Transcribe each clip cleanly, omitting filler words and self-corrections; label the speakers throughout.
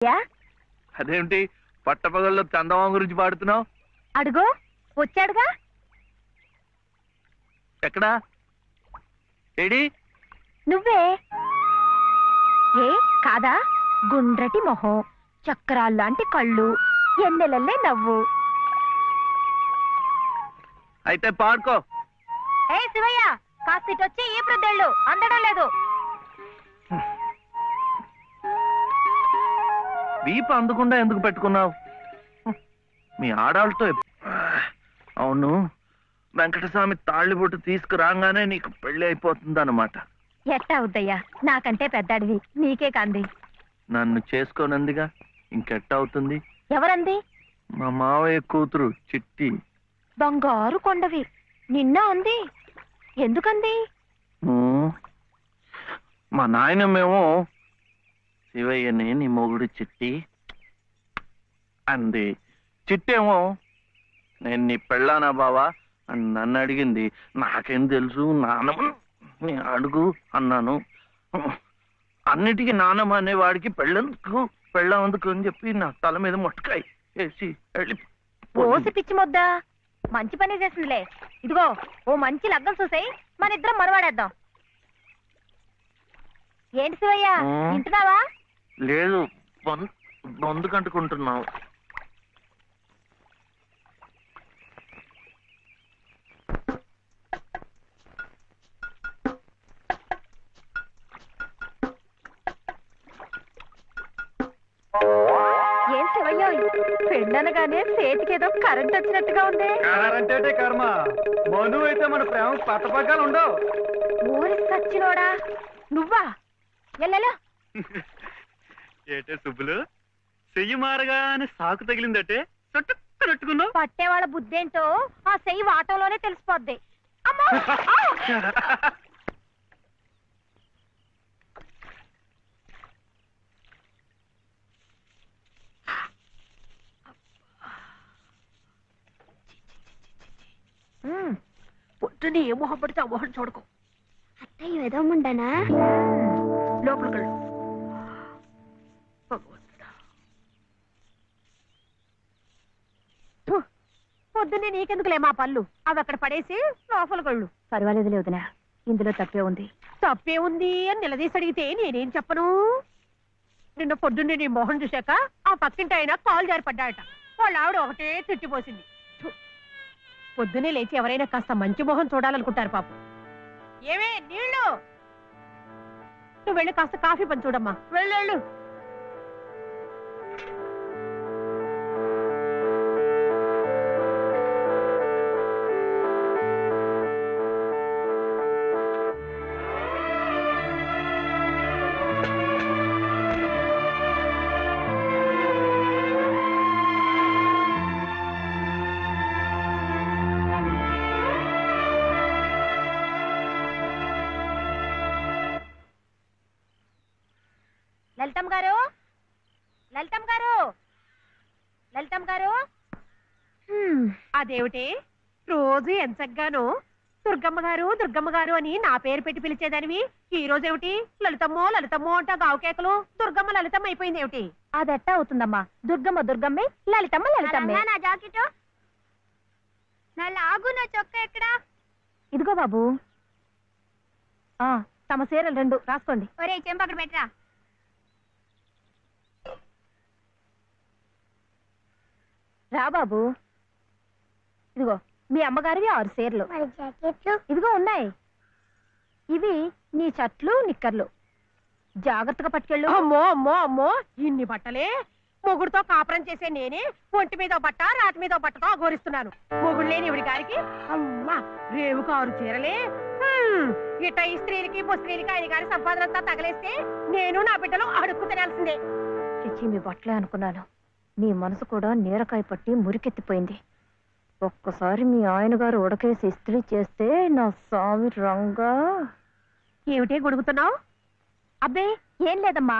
Speaker 1: అదేంటి పట్టపగల్లో చందమామ గురించి పాడుతున్నావు?
Speaker 2: అడుగు వచ్చాడుగా.
Speaker 1: ఎక్కడా? ఏడి?
Speaker 2: నువ్వే. ఏ కాదా? గుండ్రటి మొహం, చక్రాల్లాంటి కళ్ళు, ఎన్నెలల్లే నవ్వు.
Speaker 1: అయితే పాడుకో.
Speaker 2: ఏ శివయ్య, కాస్తిటొచ్చి ఈ ప్రద్దెళ్ళు అందడం లేదు.
Speaker 1: వీపు అందకుండా ఎందుకు పెట్టుకున్నావు? మీ ఆడాళ్ళతో అవును, వెంకటస్వామి తాళ్ళిబొట్టు తీసుకురాగానే నీకు పెళ్లి అయిపోతుంది అన్నమాట.
Speaker 2: ఎట్టా అవుద్దయ్యా, నాకంటే పెద్దాడివి, నీకే కంది.
Speaker 1: నన్ను చేసుకోనందిగా, ఇంకెట్ట అవుతుంది?
Speaker 2: ఎవరంది?
Speaker 1: మా మావయ్య కూతురు చిట్టి.
Speaker 2: బంగారు కొండవి, నిన్న అంది. ఎందుకంది?
Speaker 1: మా నాయనమేమో శివయ్యని నీ మొగుడు చిట్టి అంది. చిట్టేమో నేను నీ పెళ్ళానా బావా అని నన్ను అడిగింది. నాకేం తెలుసు, నానమ్మ నీ అడుగు అన్నాను. అన్నిటికీ నానమ్మ అనేవాడికి పెళ్ళందుకు అని చెప్పి నా తల మీద మొట్టకాయ వేసి వెళ్ళి
Speaker 2: పోసి పిచ్చి మొద్దా, మంచి పని చేసిందిలే. ఇదిగో ఓ మంచి లగ్గం చూసాయి, మన ఇద్దరం మరవాడేద్దాం. ఏంటి శివయ్య, వింటున్నావా?
Speaker 1: లేదు, బొందు కంటుకుంటున్నావు.
Speaker 2: ఏం శివయ్య, పెళ్ళనగానే చేతికేదో కరెంట్ వచ్చినట్టుగా ఉంది.
Speaker 3: కరెంటే కర్మ, మను అయితే మన ప్రేమ పట్టపగ్గాలు ఉండవు.
Speaker 2: ఊరి సచ్చినోడా నువ్వా? ఎల్లెలో
Speaker 3: ఏటే సుబ్బులు, చెయ్యి మారగానే సాకు తగిలిందటే చుట్టుకున్నట్టుకున్నావు.
Speaker 2: పట్టేవాళ్ళ బుద్ధేంటో ఆ చెయ్యి వాటంలోనే తెలిసిపోద్ది. పొద్దునే ఏ మొహం పడితే ఆ మొహం చూడకు.
Speaker 4: అత్తయ్య ఏదో ముండనా
Speaker 2: లోపలికి పొద్దున్నే నీకెందుకులే మా పళ్ళు, అవి అక్కడ పడేసి లోపలికళ్ళు. పర్వాలేదు లేదునా, ఇందులో తప్పే ఉంది. తప్పే ఉంది అని నిలదీసి అడిగితే నేనేం చెప్పను? నిన్న పొద్దున్నే నీ మొహం చూశాక ఆ పక్కింటి ఆయన కాలు జారిపడ్డాయట. వాళ్ళ ఆవిడ ఒకటే తిట్టిపోసింది. పొద్దునే లేచి ఎవరైనా కాస్త మంచి మొహం చూడాలనుకుంటారు పాపం. ఏమే నీళ్ళు, నువ్వు వెళ్ళి కాస్త కాఫీ పని చూడమ్మా, వెళ్ళు. లలితమ్మ గారు, లలితమ్మ గారు, లలితమ్మ గారు. అదేమిటి రోజు ఎంచగ్గాను దుర్గమ్మ గారు దుర్గమ్మ గారు అని నా పేరు పెట్టి పిలిచేదానివి, ఈ రోజేమిటి లలితమ్మో లలితమ్మో అంటా గావుకేకలు దుర్గమ్మ లలితమ్మ అయిపోయింది ఏమిటి? అదెట్టా అవుతుందమ్మా, దుర్గమ్మ దుర్గమ్మే, లలితమ్మ లలితమ్మే.
Speaker 4: నా జాకెట్, నా లాగు, నా చొక్క ఎక్కడా?
Speaker 2: ఇదిగో బాబు, తమ చీరలు 2 రాసుకోండి.
Speaker 4: ఒరే చెంప అక్కడ పెట్టరా.
Speaker 2: రా బాబు, ఇదిగో మీ అమ్మగారివి 6 చీరలు. ఇదిగో ఉన్నాయి, ఇవి నీ చట్లు నిక్కర్లు, జాగ్రత్తగా పట్టుకెళ్ళు. అమ్మో అమ్మో అమ్మో, ఇన్ని బట్టలే? మొగుడుతో కాపురం చేసే నేనే ఒంటి మీద బట్ట రాటి మీద బట్టతో అఘోరిస్తున్నాను. మొగుడు లేని ఇవిడి గారికి అమ్మా రేవు 6 చీరలే. ఇట ఈ స్త్రీలకి ముస్త్రీలకి ఆయన గారి సంపాదన అంతా తగలేస్తే నేను నా బిడ్డలు అడుక్కు తినాల్సిందే. చిచ్చి మీ బట్టలే అనుకున్నాను, నీ మనసు కూడా నీరకాయ పట్టి మురికెత్తిపోయింది. ఒక్కసారి మీ ఆయన గారు ఉడకేసి ఇస్త్రీ చేస్తే నా స్వామి రంగా. ఏమిటే గొడుగుతున్నావు? అబ్బే ఏం లేదమ్మా.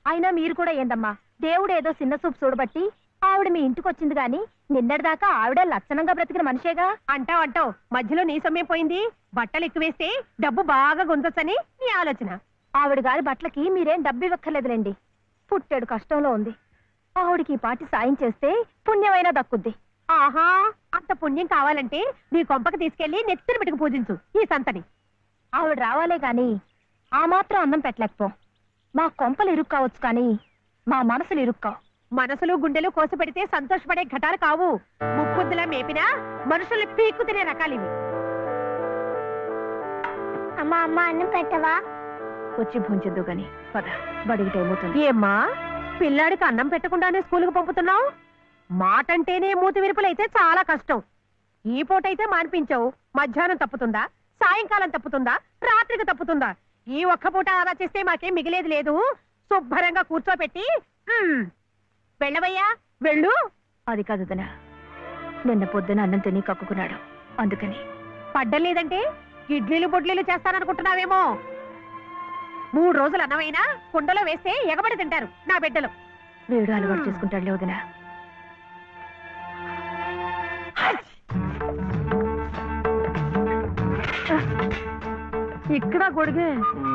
Speaker 2: అయినా మీరు కూడా ఏందమ్మా, దేవుడు ఏదో చిన్న చూపు చూడబట్టి ఆవిడ మీ ఇంటికి వచ్చింది గాని నిన్నటిదాకా ఆవిడ లక్షణంగా బ్రతికిన మనిషేగా. అంటావు మధ్యలో నీ సమయం పోయింది. బట్టలు ఎక్కువేస్తే డబ్బు బాగా గుంజొచ్చని నీ ఆలోచన. ఆవిడ గారి బట్టలకి మీరేం డబ్బు ఇవ్వక్కర్లేదులేండి. పుట్టెడు కష్టంలో ఉంది. ఆవిడికి ఈ పాటి సాయం చేస్తే పుణ్యమైనా దక్కుద్ది.
Speaker 5: ఆహా, అంత పుణ్యం కావాలంటే నీ కొంపకి తీసుకెళ్లి నెత్తిన పెట్టుకు పూజించు ఈ సంతని.
Speaker 2: ఆవిడ రావాలే గాని ఆ మాత్రం అన్నం పెట్టలేకపో. మా కొంపలు ఇరుక్కు కావచ్చు కానీ మా మనసులు ఇరుక్కావు.
Speaker 5: మనసులు గుండెలు కోసి పెడితే సంతోషపడే ఘటాలు కావు. ముప్పుద్దులా మేపినా మనుషుల్ని పీక్కు తినే రకాలివి.
Speaker 4: అమ్మా అమ్మ అన్నం పెట్టవా?
Speaker 2: వచ్చి భుంచద్దు గాని పద, బడికి టైం అవుతుంది.
Speaker 5: ఏమ్మా, పిల్లాడికి అన్నం పెట్టకుండానే స్కూలుకు పంపుతున్నావు? మాటంటేనే మూతి విరుపులైతే చాలా కష్టం. ఈ పూటైతే మాన్పించావు. మధ్యాహ్నం తప్పుతుందా, సాయంకాలం తప్పుతుందా, రాత్రికి తప్పుతుందా? ఈ ఒక్క పూట అలా చేస్తే మాకేం మిగిలేదు లేదు. శుభ్రంగా కూర్చోపెట్టి వెళ్ళవయ్యా, వెళ్ళు.
Speaker 2: అది కాదు దినా, నిన్న పొద్దున అన్నం తిని కక్కుకున్నాడు, అందుకని.
Speaker 5: పడ్డలేదంటే ఇడ్లీలు బొడ్లీలు చేస్తాననుకుంటున్నావేమో. 3 రోజులు అన్నమైనా కుండలో వేస్తే ఎగబడి తింటారు నా బిడ్డలు.
Speaker 2: వేడు అలవాటు చేసుకుంటాడు వదినా.
Speaker 5: ఇక్కడ గొడిగే.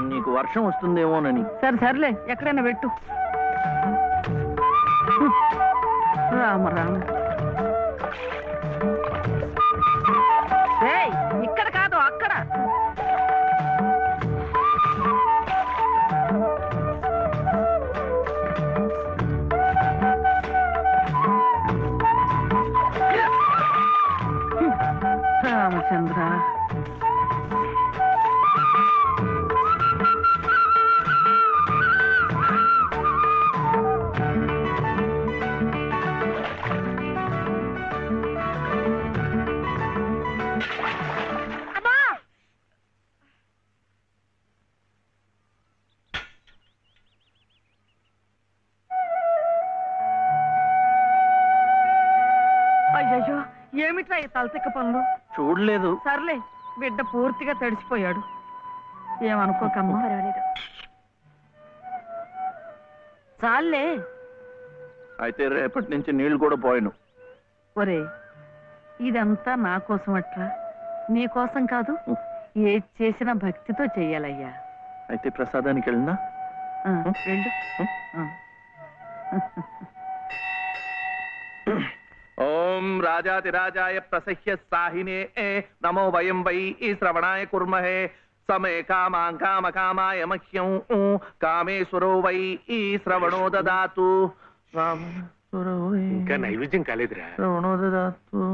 Speaker 1: నీకు వర్షం వస్తుందేమోనని.
Speaker 5: సరే సర్లే, ఎక్కడైనా పెట్టు. రామ రామ. ఇక్కడ కాదు, అక్కడ. రామచంద్ర, అయ్యయ్యో, ఏమిట్రా ఈ తలతిక్క పనులు?
Speaker 1: చూడలేదు.
Speaker 5: సర్లే, బిడ్డ పూర్తిగా తడిసిపోయాడు. ఏమనుకోకమ్మా.
Speaker 2: పర్వాలేదు.
Speaker 5: చాలే.
Speaker 1: అయితే రేపటి నుంచి నీళ్లు కూడా పోయాను.
Speaker 5: ఒరే, ఇదంతా నా కోసం అట్రా, నీ కోసం కాదు. ఏది చేసినా భక్తితో చెయ్యాలయ్యా.
Speaker 1: అయితే ప్రసాదానికి వెళ్ళినా
Speaker 5: వెళ్ళు.
Speaker 1: ఓం రాజాతిరాజాయ ప్రసహ్య సాహినే నమో వయం వై శ్రవణాయ కుర్మహే సమే కామాం కామ కామాయ మహ్యం కామేశ్వరో వై శ్రవణో దదాతు.
Speaker 6: ఇంకా నైవేద్యం కాలేదురా.
Speaker 1: శ్రవణో దదాతు.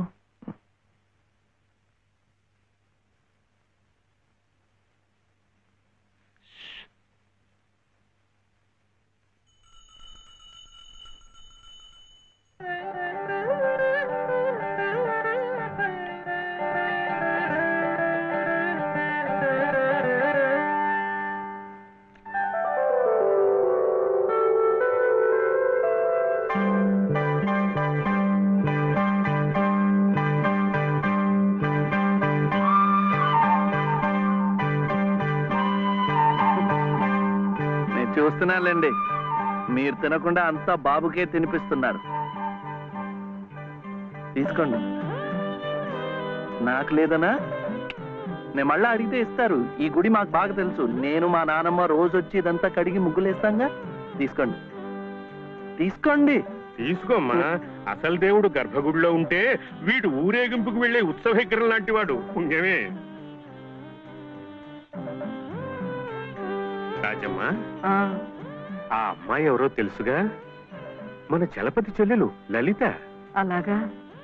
Speaker 1: చూస్తున్నానులేండి, మీరు తినకుండా అంతా బాబుకే తినిపిస్తున్నారు. తీసుకోండి. నాకు లేదనా? నేను మళ్ళా అడిగితే ఇస్తారు. ఈ గుడి మాకు బాగా తెలుసు. నేను మా నానమ్మ రోజు వచ్చి ఇదంతా కడిగి ముగ్గులేస్తాంగా. తీసుకోండి, తీసుకోండి.
Speaker 6: తీసుకోమ్మా. అసలు దేవుడు గర్భగుడిలో ఉంటే వీడు ఊరేగింపుకు వెళ్లే ఉత్సవ విగ్రహం లాంటి వాడు. పుణ్యమే. రాజమ్మా, ఆ అమ్మాయి ఎవరో తెలుసుగా? మన చలపతి చెల్లెలు లలిత.
Speaker 5: అలాగా,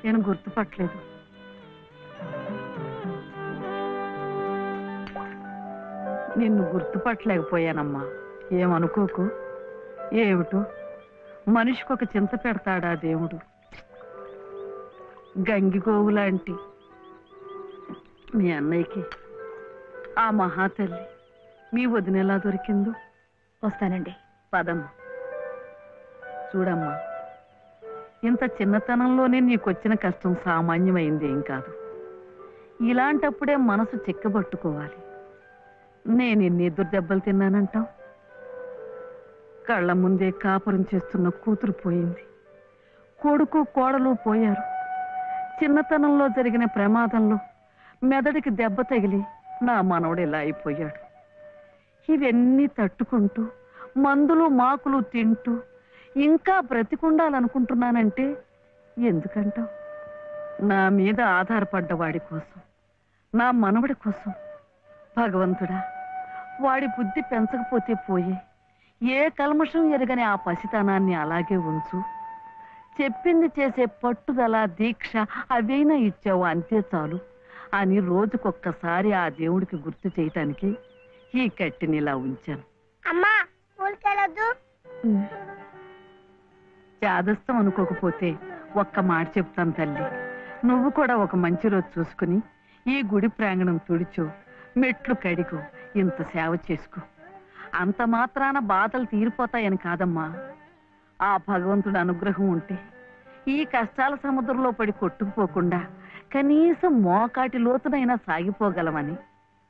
Speaker 5: నేను గుర్తుపట్టలేదు. నిన్ను గుర్తుపట్టలేకపోయానమ్మా. ఏమనుకోకు. ఏమిటో మనిషికి ఒక చింత పెడతాడా దేవుడు. గంగిగోవు లాంటి మీ అన్నయ్యకి ఆ మహాతల్లి మీ వదిన ఎలా దొరికిందో.
Speaker 2: వస్తానండి.
Speaker 5: పదమ్మా. చూడమ్మా, ఇంత చిన్నతనంలోనే నీకొచ్చిన కష్టం సామాన్యమైంది ఏం కాదు. ఇలాంటప్పుడే మనసు చిక్కబట్టుకోవాలి. నేను ఎన్ని ఎదురు దెబ్బలు తిన్నానంటావు? కళ్ళ ముందే కాపురం చేస్తున్న కూతురు పోయింది. కొడుకు కోడలు పోయారు. చిన్నతనంలో జరిగిన ప్రమాదంలో మెదడికి దెబ్బ తగిలి నా మనవడు ఇలా అయిపోయాడు.
Speaker 7: ఇవన్నీ తట్టుకుంటూ మందులు మాకులు తింటూ ఇంకా బ్రతికుండాలనుకుంటున్నానంటే ఎందుకంటావు? నా మీద ఆధారపడ్డ వాడి కోసం, నా మనవడి కోసం. భగవంతుడా, వాడి బుద్ధి పెంచకపోతే పోయే, ఏ కల్మషం ఎరగని ఆ పసితనాన్ని అలాగే ఉంచు. చెప్పింది చేసే పట్టుదల, దీక్ష అవైనా ఇచ్చావు, అంతే చాలు అని రోజుకొక్కసారి ఆ దేవుడికి గుర్తు చేయటానికి ఈ కట్టిని ఇలా ఉంచాను.
Speaker 4: అమ్మా స్కూల్కెళ్ళొద్దు.
Speaker 7: చాదస్తం అనుకోకపోతే ఒక్క మాట చెప్తాను తల్లి. నువ్వు కూడా ఒక మంచి రోజు చూసుకుని ఈ గుడి ప్రాంగణం తుడిచో, మెట్లు కడిగో, ఇంత సేవ చేసుకో. అంత మాత్రాన బాధలు తీరిపోతాయని కాదమ్మా. ఆ భగవంతుడి అనుగ్రహం ఉంటే ఈ కష్టాల సముద్రంలో పడి కొట్టుకుపోకుండా కనీసం మోకాటి లోతునైనా సాగిపోగలమని